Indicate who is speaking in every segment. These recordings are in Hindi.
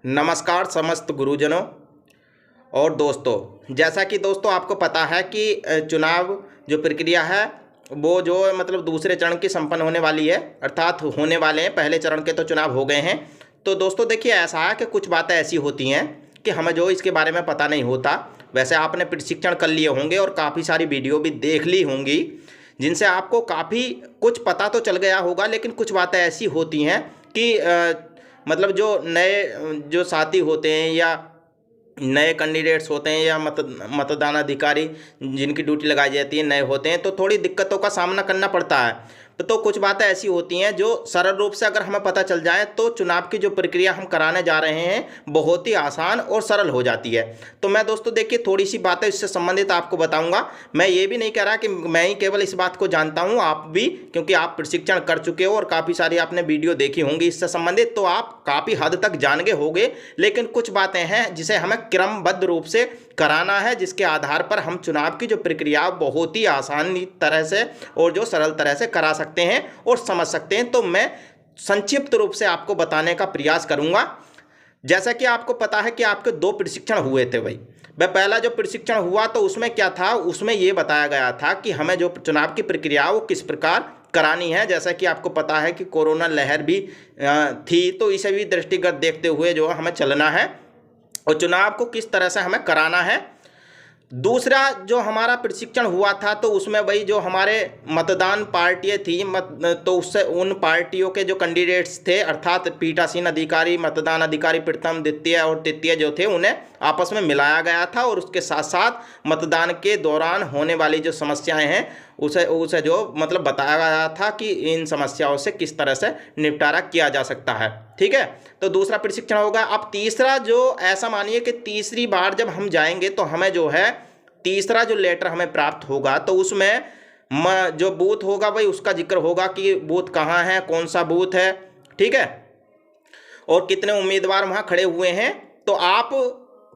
Speaker 1: नमस्कार समस्त गुरुजनों और दोस्तों। जैसा कि दोस्तों आपको पता है कि चुनाव जो प्रक्रिया है वो जो मतलब दूसरे चरण की संपन्न होने वाली है, अर्थात होने वाले हैं। पहले चरण के तो चुनाव हो गए हैं। तो दोस्तों देखिए, ऐसा है कि कुछ बातें ऐसी होती हैं कि हमें जो इसके बारे में पता नहीं होता। वैसे आपने प्रशिक्षण कर लिए होंगे और काफ़ी सारी वीडियो भी देख ली होंगी, जिनसे आपको काफ़ी कुछ पता तो चल गया होगा, लेकिन कुछ बातें ऐसी होती हैं कि मतलब जो नए जो साथी होते हैं या नए कैंडिडेट्स होते हैं या मतदान अधिकारी जिनकी ड्यूटी लगाई जाती है नए होते हैं, तो थोड़ी दिक्कतों का सामना करना पड़ता है। तो कुछ बातें ऐसी होती हैं जो सरल रूप से अगर हमें पता चल जाए तो चुनाव की जो प्रक्रिया हम कराने जा रहे हैं बहुत ही आसान और सरल हो जाती है। तो मैं दोस्तों देखिए थोड़ी सी बातें इससे संबंधित आपको बताऊंगा। मैं ये भी नहीं कह रहा कि मैं ही केवल इस बात को जानता हूँ, आप भी, क्योंकि आप प्रशिक्षण कर चुके हो और काफ़ी सारी आपने वीडियो देखी होंगी इससे संबंधित, तो आप काफ़ी हद तक जान गए होंगे। लेकिन कुछ बातें हैं जिसे हमें क्रमबद्ध रूप से कराना है, जिसके आधार पर हम चुनाव की जो प्रक्रिया बहुत ही आसान तरह से और जो सरल तरह से करा सकते हैं और समझ सकते हैं। तो मैं संक्षिप्त रूप से आपको बताने का प्रयास करूंगा। जैसा कि आपको पता है कि आपके 2 प्रशिक्षण हुए थे भाई। वह पहला जो प्रशिक्षण हुआ तो उसमें क्या था, उसमें यह बताया गया था कि हमें जो चुनाव की प्रक्रिया वो किस प्रकार करानी है। जैसा कि आपको पता है कि कोरोना लहर भी थी, तो इसे भी दृष्टिगत देखते हुए जो हमें चलना है और चुनाव को किस तरह से हमें कराना है। दूसरा जो हमारा प्रशिक्षण हुआ था तो उसमें वही जो हमारे मतदान पार्टियाँ थी तो उससे उन पार्टियों के जो कैंडिडेट्स थे, अर्थात पीठासीन अधिकारी, मतदान अधिकारी प्रथम, द्वितीय और तृतीय जो थे, उन्हें आपस में मिलाया गया था और उसके साथ साथ मतदान के दौरान होने वाली जो समस्याएं हैं उसे जो मतलब बताया गया था कि इन समस्याओं से किस तरह से निपटारा किया जा सकता है। ठीक है, तो दूसरा प्रशिक्षण होगा। अब तीसरा जो ऐसा मानिए कि तीसरी बार जब हम जाएंगे तो हमें जो है तीसरा जो लेटर हमें प्राप्त होगा तो उसमें जो बूथ होगा भाई उसका जिक्र होगा कि बूथ कहाँ है, कौन सा बूथ है, ठीक है, और कितने उम्मीदवार वहाँ खड़े हुए हैं। तो आप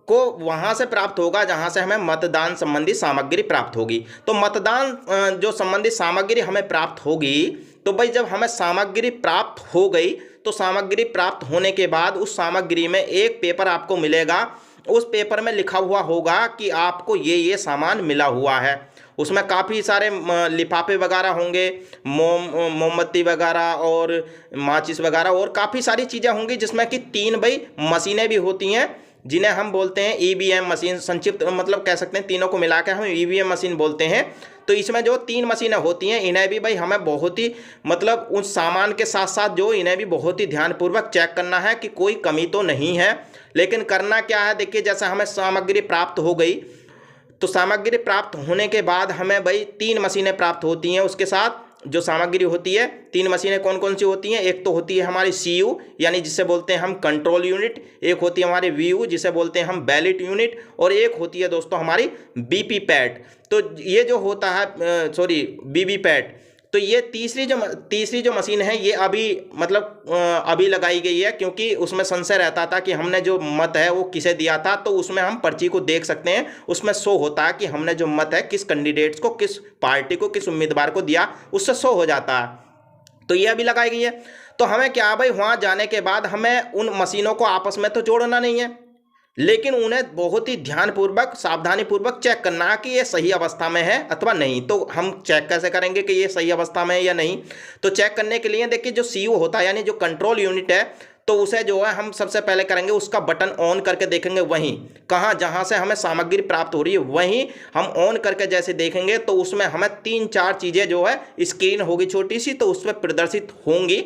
Speaker 1: को वहाँ से प्राप्त होगा जहाँ से हमें मतदान संबंधी सामग्री प्राप्त होगी। तो मतदान जो संबंधी सामग्री हमें प्राप्त होगी तो भाई जब हमें सामग्री प्राप्त हो गई तो सामग्री प्राप्त होने के बाद उस सामग्री में एक पेपर आपको मिलेगा। उस पेपर में लिखा हुआ होगा कि आपको ये सामान मिला हुआ है। उसमें काफ़ी सारे लिफाफे वगैरह होंगे, मोमबत्ती वगैरह और माचिस वगैरह और काफ़ी सारी चीज़ें होंगी, जिसमें कि 3 भाई मशीनें भी होती हैं जिन्हें हम बोलते हैं ईवीएम मशीन, संक्षिप्त मतलब कह सकते हैं, तीनों को मिला के हम ईवीएम मशीन बोलते हैं। तो इसमें जो 3 मशीनें होती हैं इन्हें भी भाई हमें बहुत ही मतलब उस सामान के साथ साथ जो इन्हें भी बहुत ही ध्यानपूर्वक चेक करना है कि कोई कमी तो नहीं है। लेकिन करना क्या है, देखिए जैसे हमें सामग्री प्राप्त हो गई तो सामग्री प्राप्त होने के बाद हमें भाई 3 मशीनें प्राप्त होती हैं। उसके साथ जो सामग्री होती है 3 मशीनें कौन कौन सी होती हैं, एक तो होती है हमारी सीयू यानी जिसे बोलते हैं हम कंट्रोल यूनिट, एक होती है हमारी वीयू जिसे बोलते हैं हम बैलेट यूनिट, और एक होती है दोस्तों हमारी बीपी पैट। तो ये जो होता है बीबी पैट, तो ये तीसरी जो मशीन है ये अभी मतलब अभी लगाई गई है, क्योंकि उसमें संशय रहता था कि हमने जो मत है वो किसे दिया था। तो उसमें हम पर्ची को देख सकते हैं, उसमें शो होता है कि हमने जो मत है किस कैंडिडेट्स को, किस पार्टी को, किस उम्मीदवार को दिया, उससे शो हो जाता है। तो ये अभी लगाई गई है। तो हमें क्या भाई वहाँ जाने के बाद हमें उन मशीनों को आपस में तो जोड़ना नहीं है, लेकिन उन्हें बहुत ही ध्यानपूर्वक सावधानीपूर्वक चेक करना है कि ये सही अवस्था में है अथवा नहीं। तो हम चेक कैसे करेंगे कि ये सही अवस्था में है या नहीं? तो चेक करने के लिए देखिए जो सीयू होता है यानी जो कंट्रोल यूनिट है, तो उसे जो है हम सबसे पहले करेंगे उसका बटन ऑन करके देखेंगे। वहीं कहाँ जहाँ से हमें सामग्री प्राप्त हो रही है वहीं हम ऑन करके जैसे देखेंगे तो उसमें हमें 3-4 चीज़ें जो है स्क्रीन होगी छोटी सी, तो उसमें प्रदर्शित होंगी।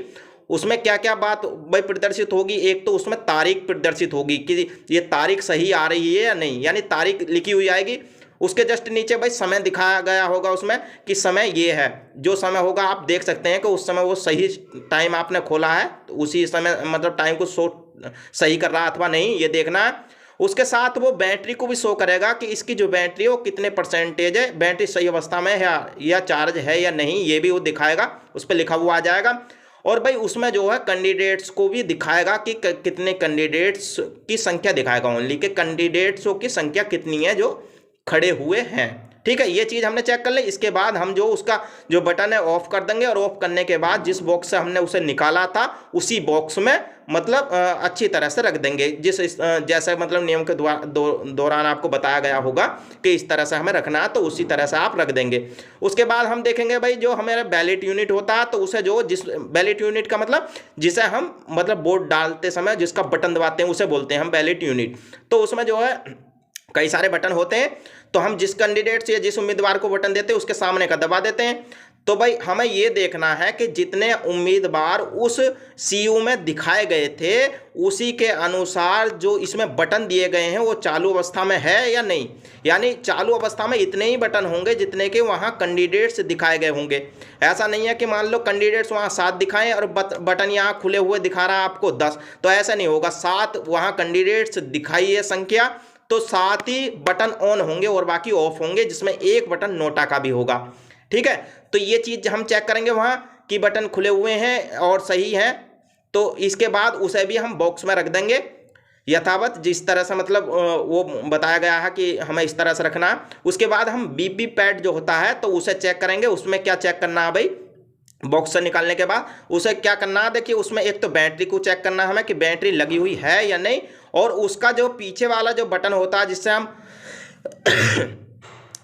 Speaker 1: उसमें क्या क्या बात भाई प्रदर्शित होगी, एक तो उसमें तारीख प्रदर्शित होगी कि ये तारीख सही आ रही है या नहीं, यानी तारीख लिखी हुई आएगी। उसके जस्ट नीचे भाई समय दिखाया गया होगा उसमें कि समय ये है, जो समय होगा आप देख सकते हैं कि उस समय वो सही टाइम आपने खोला है तो उसी समय मतलब टाइम को सही कर रहा है अथवा नहीं, ये देखना है। उसके साथ वो बैटरी को भी शो करेगा कि इसकी जो बैटरी है वो कितने परसेंटेज है, बैटरी सही अवस्था में है या चार्ज है या नहीं, ये भी वो दिखाएगा, उस पर लिखा हुआ आ जाएगा। और भाई उसमें जो है कैंडिडेट्स को भी दिखाएगा कि कितने कैंडिडेट्स की संख्या दिखाएगा, ओनली कि कैंडिडेट्सों की संख्या कितनी है जो खड़े हुए हैं। ठीक है, ये चीज़ हमने चेक कर ली। इसके बाद हम जो उसका जो बटन है ऑफ कर देंगे, और ऑफ करने के बाद जिस बॉक्स से हमने उसे निकाला था उसी बॉक्स में मतलब अच्छी तरह से रख देंगे, जैसे मतलब नियम के दौरान आपको बताया गया होगा कि इस तरह से हमें रखना है, तो उसी तरह से आप रख देंगे। उसके बाद हम देखेंगे भाई जो हमारा बैलेट यूनिट होता है, तो उसे जो जिस बैलेट यूनिट का मतलब जिसे हम मतलब वोट डालते समय जिसका बटन दबाते हैं उसे बोलते हैं हम बैलेट यूनिट। तो उसमें जो है कई सारे बटन होते हैं, तो हम जिस कैंडिडेट से या जिस उम्मीदवार को बटन देते हैं उसके सामने का दबा देते हैं। तो भाई हमें ये देखना है कि जितने उम्मीदवार उस सीयू में दिखाए गए थे उसी के अनुसार जो इसमें बटन दिए गए हैं वो चालू अवस्था में है या नहीं। यानी चालू अवस्था में इतने ही बटन होंगे जितने के वहाँ कैंडिडेट्स दिखाए गए होंगे। ऐसा नहीं है कि मान लो कैंडिडेट्स वहाँ 7 दिखाएं और बटन यहाँ खुले हुए दिखा रहा है आपको 10, तो ऐसा नहीं होगा। 7 वहाँ कैंडिडेट्स दिखाई है संख्या, तो 7 ही बटन ऑन होंगे और बाकी ऑफ होंगे, जिसमें एक बटन नोटा का भी होगा। ठीक है, तो ये चीज़ हम चेक करेंगे वहाँ कि बटन खुले हुए हैं और सही हैं। तो इसके बाद उसे भी हम बॉक्स में रख देंगे यथावत, जिस तरह से मतलब वो बताया गया है कि हमें इस तरह से रखना है। उसके बाद हम वीवी पैड जो होता है तो उसे चेक करेंगे। उसमें क्या चेक करना है भाई, बॉक्स से निकालने के बाद उसे क्या करना है, देखिए उसमें एक तो बैटरी को चेक करना है हमें कि बैटरी लगी हुई है या नहीं, और उसका जो पीछे वाला जो बटन होता है जिससे हम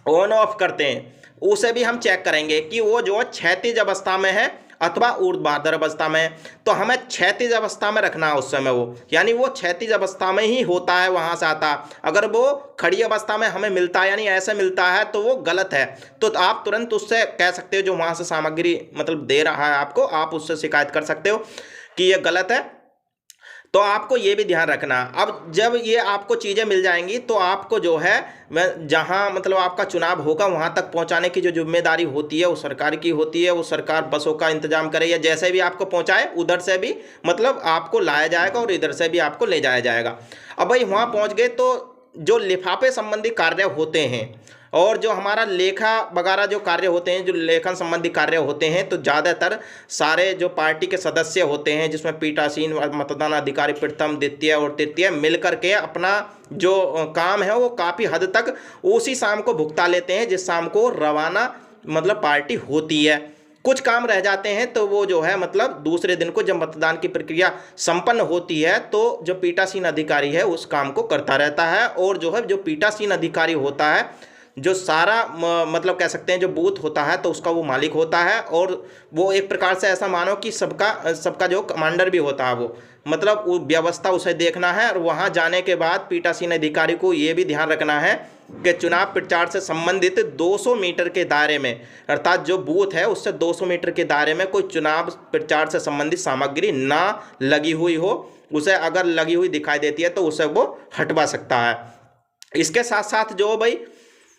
Speaker 1: ऑन ऑफ करते हैं उसे भी हम चेक करेंगे कि वो जो क्षैतिज अवस्था में है अथवा ऊर्ध्वाधर अवस्था में है। तो हमें क्षैतिज अवस्था में रखना है उस समय वो, यानी वो क्षैतिज अवस्था में ही होता है, वहां से आता। अगर वो खड़ी अवस्था में हमें मिलता है यानी ऐसे मिलता है तो वो गलत है। तो आप तुरंत उससे कह सकते हो जो वहां से सामग्री मतलब दे रहा है आपको, आप उससे शिकायत कर सकते हो कि ये गलत है। तो आपको ये भी ध्यान रखना। अब जब ये आपको चीज़ें मिल जाएंगी तो आपको जो है जहाँ मतलब आपका चुनाव होगा वहाँ तक पहुँचाने की जो जिम्मेदारी होती है वो सरकार की होती है। वो सरकार बसों का इंतजाम करे या जैसे भी आपको पहुँचाए उधर से भी मतलब आपको लाया जाएगा और इधर से भी आपको ले जाया जाएगा। अब भाई वहाँ पहुँच गए तो जो लिफाफे संबंधी कार्य होते हैं और जो हमारा लेखा वगैरह जो कार्य होते हैं, जो लेखन संबंधी कार्य होते हैं, तो ज़्यादातर सारे जो पार्टी के सदस्य होते हैं जिसमें पीठासीन, मतदान अधिकारी प्रथम, द्वितीय और तृतीय मिलकर के अपना जो काम है वो काफ़ी हद तक उसी शाम को भुगता लेते हैं जिस शाम को रवाना मतलब पार्टी होती है। कुछ काम रह जाते हैं तो वो जो है मतलब दूसरे दिन को जब मतदान की प्रक्रिया संपन्न होती है तो जो पीठासीन अधिकारी है उस काम को करता रहता है। और जो है जो पीठासीन अधिकारी होता है जो सारा मतलब कह सकते हैं जो बूथ होता है तो उसका वो मालिक होता है, और वो एक प्रकार से ऐसा मानो कि सबका जो कमांडर भी होता है। वो मतलब वो व्यवस्था उसे देखना है। और वहाँ जाने के बाद पीठासीन अधिकारी को ये भी ध्यान रखना है कि चुनाव प्रचार से संबंधित 200 मीटर के दायरे में, अर्थात जो बूथ है उससे 200 मीटर के दायरे में कोई चुनाव प्रचार से संबंधित सामग्री ना लगी हुई हो। उसे अगर लगी हुई दिखाई देती है तो उसे वो हटवा सकता है। इसके साथ साथ जो भाई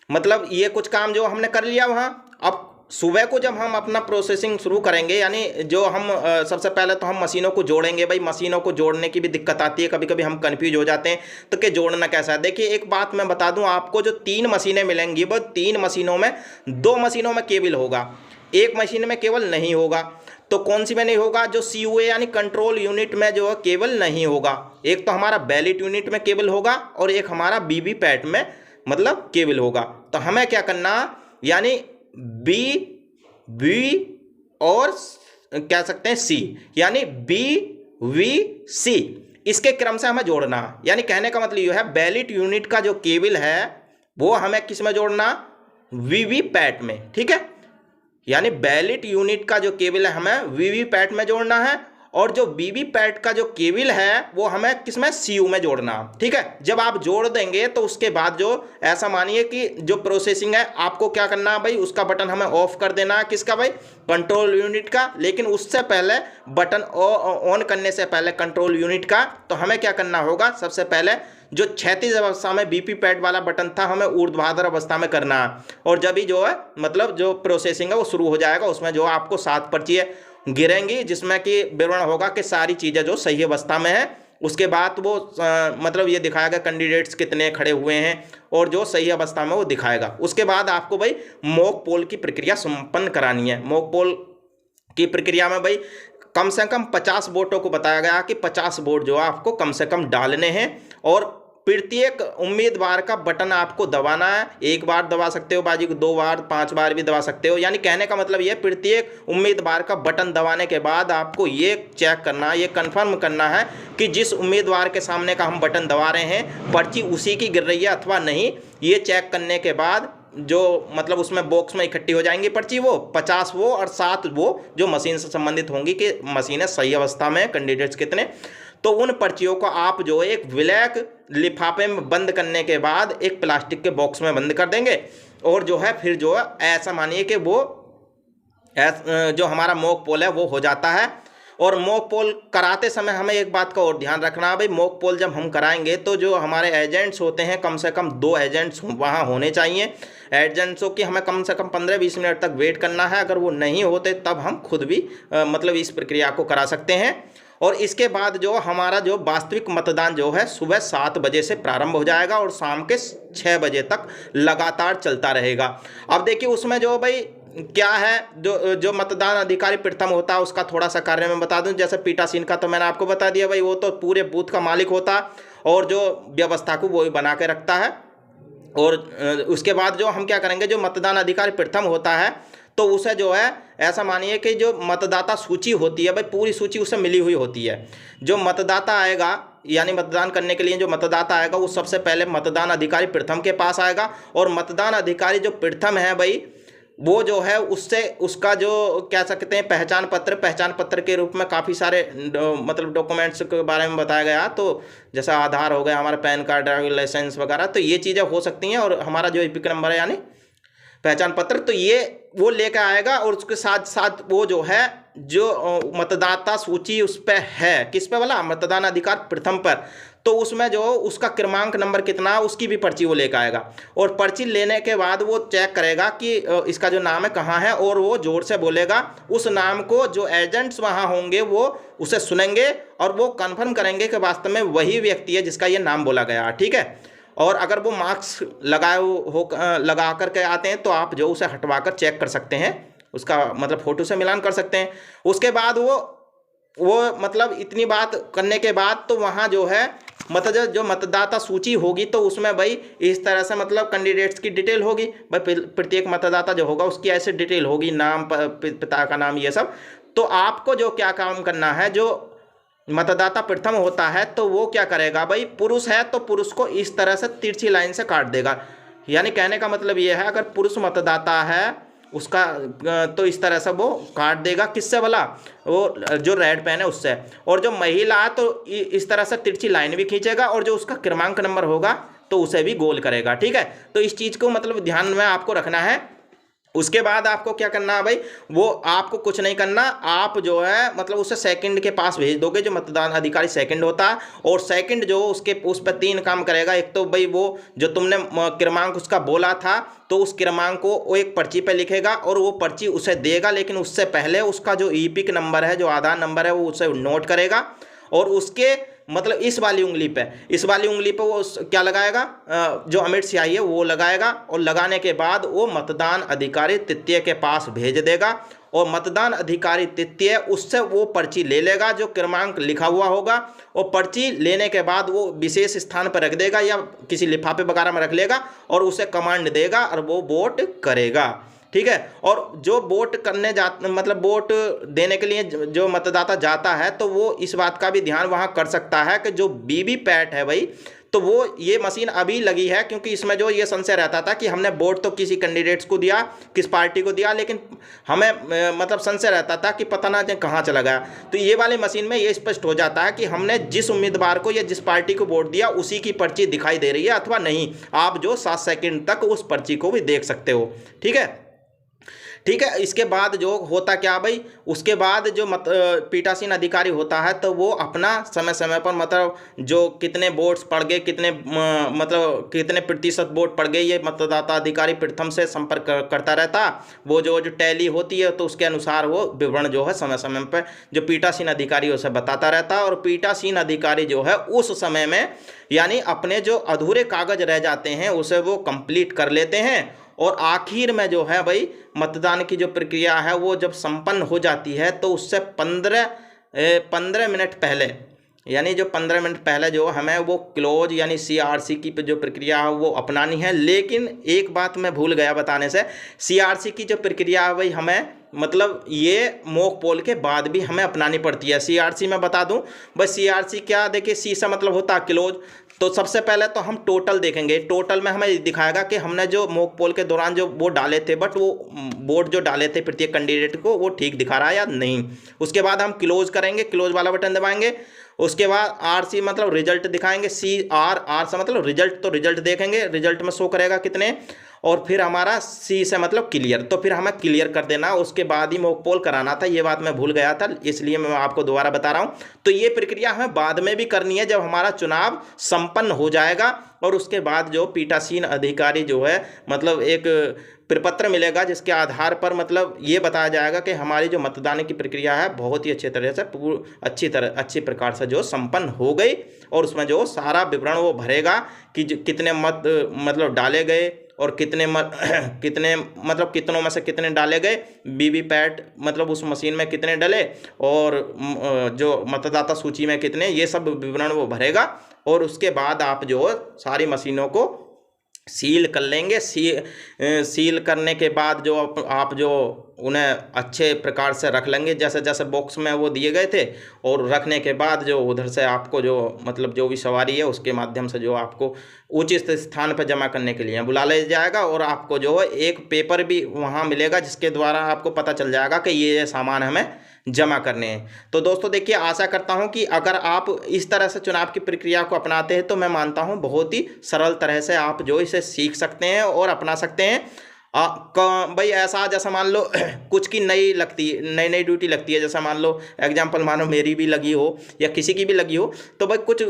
Speaker 1: मतलब ये कुछ काम जो हमने कर लिया वहाँ, अब सुबह को जब हम अपना प्रोसेसिंग शुरू करेंगे यानी जो हम सबसे पहले तो हम मशीनों को जोड़ेंगे। भाई मशीनों को जोड़ने की भी दिक्कत आती है, कभी कभी हम कंफ्यूज हो जाते हैं तो कि जोड़ना कैसा है। देखिए एक बात मैं बता दूं आपको, जो 3 मशीनें मिलेंगी वो 3 मशीनों में 2 मशीनों में केबल होगा, एक मशीन में केबल नहीं होगा। तो कौन सी में नहीं होगा, जो CUA यानी कंट्रोल यूनिट में जो केबल नहीं होगा। एक तो हमारा बैलेट यूनिट में केबल होगा और एक हमारा वीवीपैट में मतलब केबल होगा। तो हमें क्या करना, यानी बी और कह सकते हैं C, यानी BVC इसके क्रम से हमें जोड़ना। यानी कहने का मतलब ये है बैलेट यूनिट का जो केबल है वो हमें किस में जोड़ना, वीवीपैट में। ठीक है, यानी बैलेट यूनिट का जो केबल है हमें वीवीपैट में जोड़ना है, और जो वीवीपैट का जो केबल है वो हमें किसमें, CU में जोड़ना। ठीक है, जब आप जोड़ देंगे तो उसके बाद जो ऐसा मानिए कि जो प्रोसेसिंग है आपको क्या करना है भाई, उसका बटन हमें ऑफ कर देना है। किसका भाई, कंट्रोल यूनिट का। लेकिन उससे पहले बटन ऑन करने से पहले कंट्रोल यूनिट का तो हमें क्या करना होगा, सबसे पहले जो क्षैतिज अवस्था में वीवीपैट वाला बटन था हमें ऊर्ध्वाधर अवस्था में करना है। और जब ही जो है मतलब जो प्रोसेसिंग है वो शुरू हो जाएगा, उसमें जो आपको 7 पर्चियाँ गिरेंगी जिसमें कि विवरण होगा कि सारी चीज़ें जो सही अवस्था में है उसके बाद वो मतलब ये दिखाएगा कैंडिडेट्स कितने खड़े हुए हैं और जो सही अवस्था में वो दिखाएगा। उसके बाद आपको भाई मॉक पोल की प्रक्रिया संपन्न करानी है। मॉक पोल की प्रक्रिया में भाई कम से कम 50 वोटों को बताया गया कि 50 वोट जो आपको कम से कम डालने हैं और प्रत्येक उम्मीदवार का बटन आपको दबाना है। एक बार दबा सकते हो बाजी को, 2 बार 5 बार भी दबा सकते हो। यानी कहने का मतलब ये प्रत्येक उम्मीदवार का बटन दबाने के बाद आपको ये चेक करना, ये कंफर्म करना है कि जिस उम्मीदवार के सामने का हम बटन दबा रहे हैं पर्ची उसी की गिर रही है अथवा नहीं। ये चेक करने के बाद जो मतलब उसमें बॉक्स में इकट्ठी हो जाएंगी पर्ची, वो 50 वो और 7 वो जो मशीन से संबंधित होंगी कि मशीनें सही अवस्था में, कैंडिडेट्स कितने। तो उन पर्चियों को आप जो एक ब्लैक लिफाफे में बंद करने के बाद एक प्लास्टिक के बॉक्स में बंद कर देंगे और जो है फिर जो है ऐसा मानिए कि वो जो हमारा मॉक पोल है वो हो जाता है। और मॉक पोल कराते समय हमें एक बात का और ध्यान रखना है भाई, मॉक पोल जब हम कराएंगे तो जो हमारे एजेंट्स होते हैं कम से कम 2 एजेंट्स वहाँ होने चाहिए। एजेंट्सों की हमें कम से कम 15-20 मिनट तक वेट करना है। अगर वो नहीं होते तब हम खुद भी मतलब इस प्रक्रिया को करा सकते हैं। और इसके बाद जो हमारा जो वास्तविक मतदान जो है सुबह 7 बजे से प्रारंभ हो जाएगा और शाम के 6 बजे तक लगातार चलता रहेगा। अब देखिए उसमें जो भाई क्या है, जो मतदान अधिकारी प्रथम होता है उसका थोड़ा सा कार्य मैं बता दूं। जैसे पीठासीन का तो मैंने आपको बता दिया भाई, वो तो पूरे बूथ का मालिक होता है और जो व्यवस्था को वो बना के रखता है। और उसके बाद जो हम क्या करेंगे, जो मतदान अधिकारी प्रथम होता है तो उसे जो है ऐसा मानिए कि जो मतदाता सूची होती है भाई पूरी सूची उसे मिली हुई होती है। जो मतदाता आएगा यानी मतदान करने के लिए जो मतदाता आएगा वो सबसे पहले मतदान अधिकारी प्रथम के पास आएगा और मतदान अधिकारी जो प्रथम है भाई वो जो है उससे उसका जो क्या सकते हैं पहचान पत्र के रूप में काफ़ी सारे मतलब डॉक्यूमेंट्स के बारे में बताया गया। तो जैसा आधार हो गया, हमारा पैन कार्ड, ड्राइविंग लाइसेंस वगैरह, तो ये चीज़ें हो सकती हैं। और हमारा जो एपिक नंबर है यानी पहचान पत्र, तो ये वो लेकर आएगा। और उसके साथ साथ वो जो है जो मतदाता सूची उस पर है, किस पे वाला, मतदान अधिकार प्रथम पर, तो उसमें जो उसका क्रमांक नंबर कितना है उसकी भी पर्ची वो लेकर आएगा। और पर्ची लेने के बाद वो चेक करेगा कि इसका जो नाम है कहाँ है और वो जोर से बोलेगा। उस नाम को जो एजेंट्स वहाँ होंगे वो उसे सुनेंगे और वो कंफर्म करेंगे कि वास्तव में वही व्यक्ति है जिसका ये नाम बोला गया, ठीक है। और अगर वो मार्क्स लगा करके आते हैं तो आप जो उसे हटवा कर चेक कर सकते हैं, उसका मतलब फ़ोटो से मिलान कर सकते हैं। उसके बाद वो मतलब इतनी बात करने के बाद तो वहाँ जो है जो मतदाता सूची होगी तो उसमें भाई इस तरह से मतलब कैंडिडेट्स की डिटेल होगी भाई, प्रत्येक मतदाता जो होगा उसकी ऐसे डिटेल होगी, नाम, पिता का नाम, ये सब। तो आपको जो क्या काम करना है, जो मतदाता प्रथम होता है तो वो क्या करेगा भाई, पुरुष है तो पुरुष को इस तरह से तिरछी लाइन से काट देगा। यानी कहने का मतलब ये है अगर पुरुष मतदाता है उसका तो इस तरह से वो काट देगा, किससे वाला, वो जो रेड पेन है उससे। और जो महिला है तो इस तरह से तिरछी लाइन भी खींचेगा और जो उसका क्रमांक नंबर होगा तो उसे भी गोल करेगा, ठीक है। तो इस चीज़ को मतलब ध्यान में आपको रखना है। उसके बाद आपको क्या करना है भाई, वो आपको कुछ नहीं करना, आप जो है मतलब उसे सेकंड के पास भेज दोगे, जो मतदान अधिकारी सेकंड होता है। और सेकंड जो उसके उस पर 3 काम करेगा। एक तो भाई वो जो तुमने क्रमांक उसका बोला था तो उस क्रमांक को वो एक पर्ची पे लिखेगा और वो पर्ची उसे देगा, लेकिन उससे पहले उसका जो ईपिक नंबर है, जो आधार नंबर है, वो उसे नोट करेगा। और उसके मतलब इस वाली उंगली पे वो क्या लगाएगा, जो अमिट स्याही है वो लगाएगा। और लगाने के बाद वो मतदान अधिकारी तृतीय के पास भेज देगा और मतदान अधिकारी तृतीय उससे वो पर्ची ले लेगा जो क्रमांक लिखा हुआ होगा। और पर्ची लेने के बाद वो विशेष स्थान पर रख देगा या किसी लिफाफे वगैरह में रख लेगा और उसे कमांड देगा और वो वोट करेगा, ठीक है। और जो वोट करने मतलब वोट देने के लिए जो मतदाता जाता है तो वो इस बात का भी ध्यान वहाँ कर सकता है कि जो वीवीपैट है भाई, तो वो ये मशीन अभी लगी है, क्योंकि इसमें जो ये संशय रहता था कि हमने वोट तो किसी कैंडिडेट्स को दिया, किस पार्टी को दिया, लेकिन हमें मतलब संशय रहता था कि पता ना कहाँ चला गया। तो ये वाली मशीन में ये स्पष्ट हो जाता है कि हमने जिस उम्मीदवार को या जिस पार्टी को वोट दिया उसी की पर्ची दिखाई दे रही है अथवा नहीं। आप जो 7 सेकंड तक उस पर्ची को भी देख सकते हो, ठीक है। ठीक है। इसके बाद जो होता क्या भाई, उसके बाद जो पीठासीन अधिकारी होता है तो वो अपना समय समय पर मतलब जो कितने वोट्स पड़ गए, कितने मतलब कितने प्रतिशत वोट पड़ गए, ये मतदाता अधिकारी प्रथम से संपर्क करता रहता। वो जो टैली होती है तो उसके अनुसार वो विवरण जो है समय समय पर जो पीठासीन अधिकारी उसे बताता रहता है। और पीठासीन अधिकारी जो है उस समय में यानी अपने जो अधूरे कागज रह जाते हैं उसे वो कंप्लीट कर लेते हैं। और आखिर में जो है भाई मतदान की जो प्रक्रिया है वो जब संपन्न हो जाती है तो उससे 15 मिनट पहले, यानी जो 15 मिनट पहले जो हमें वो क्लोज यानी सीआरसी की जो प्रक्रिया है वो अपनानी है। लेकिन एक बात मैं भूल गया बताने से, सीआरसी की जो प्रक्रिया है भाई हमें मतलब ये मॉक पोल के बाद भी हमें अपनानी पड़ती है। सीआरसी मैं बता दूं बस, सीआरसी क्या, देखिए सी से मतलब होता है क्लोज। तो सबसे पहले तो हम टोटल देखेंगे, टोटल में हमें दिखाएगा कि हमने जो मॉक पोल के दौरान जो वोट डाले थे बट वो वोट जो डाले थे प्रत्येक कैंडिडेट को वो ठीक दिखा रहा है या नहीं। उसके बाद हम क्लोज करेंगे, क्लोज वाला बटन दबाएंगे। उसके बाद आरसी मतलब रिजल्ट दिखाएंगे, आर से मतलब रिजल्ट, तो रिजल्ट देखेंगे, रिजल्ट में शो करेगा कितने। और फिर हमारा सी से मतलब क्लियर, तो फिर हमें क्लियर कर देना, उसके बाद ही मॉक पोल कराना था। ये बात मैं भूल गया था इसलिए मैं आपको दोबारा बता रहा हूँ। तो ये प्रक्रिया हमें बाद में भी करनी है जब हमारा चुनाव संपन्न हो जाएगा। और उसके बाद जो पीठासीन अधिकारी जो है मतलब एक प्रपत्र मिलेगा जिसके आधार पर मतलब ये बताया जाएगा कि हमारी जो मतदान की प्रक्रिया है बहुत ही अच्छी तरह से अच्छी प्रकार से जो संपन्न हो गई। और उसमें जो सारा विवरण वो भरेगा कि कितने मत मतलब डाले गए और कितने मतलब कितनों में से कितने डाले गए, वीवीपैट मतलब उस मशीन में कितने डले और जो मतदाता सूची में कितने, ये सब विवरण वो भरेगा। और उसके बाद आप जो सारी मशीनों को सील कर लेंगे। सील करने के बाद जो आप जो उन्हें अच्छे प्रकार से रख लेंगे जैसे जैसे बॉक्स में वो दिए गए थे। और रखने के बाद जो उधर से आपको जो मतलब जो भी सवारी है उसके माध्यम से जो आपको उचित स्थान पर जमा करने के लिए बुला ले जाएगा। और आपको जो है एक पेपर भी वहाँ मिलेगा जिसके द्वारा आपको पता चल जाएगा कि ये सामान हमें जमा करने हैं। तो दोस्तों देखिए, आशा करता हूं कि अगर आप इस तरह से चुनाव की प्रक्रिया को अपनाते हैं तो मैं मानता हूं बहुत ही सरल तरह से आप जो इसे सीख सकते हैं और अपना सकते हैं। भाई ऐसा जैसा मान लो कुछ की नई नई ड्यूटी लगती है, जैसा मान लो एग्जाम्पल मानो मेरी भी लगी हो या किसी की भी लगी हो, तो भाई कुछ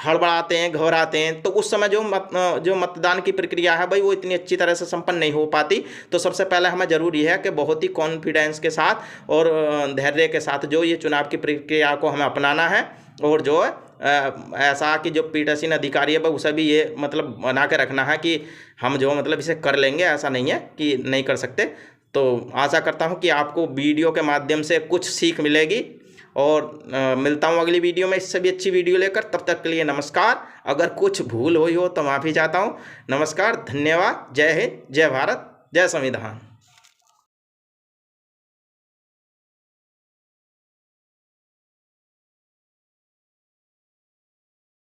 Speaker 1: हड़बड़ाते हैं, घबराते हैं, तो उस समय जो मतदान की प्रक्रिया है भाई वो इतनी अच्छी तरह से संपन्न नहीं हो पाती। तो सबसे पहले हमें ज़रूरी है कि बहुत ही कॉन्फिडेंस के साथ और धैर्य के साथ जो ये चुनाव की प्रक्रिया को हमें अपनाना है। और जो ऐसा कि जो पीठासीन अधिकारी है उसे भी ये मतलब बना के रखना है कि हम जो मतलब इसे कर लेंगे, ऐसा नहीं है कि नहीं कर सकते। तो आशा करता हूँ कि आपको वीडियो के माध्यम से कुछ सीख मिलेगी। और मिलता हूँ अगली वीडियो में इससे भी अच्छी वीडियो लेकर। तब तक के लिए नमस्कार। अगर कुछ भूल हुई हो तो माफ़ी चाहता हूँ। नमस्कार, धन्यवाद, जय हिंद, जय भारत, जय संविधान।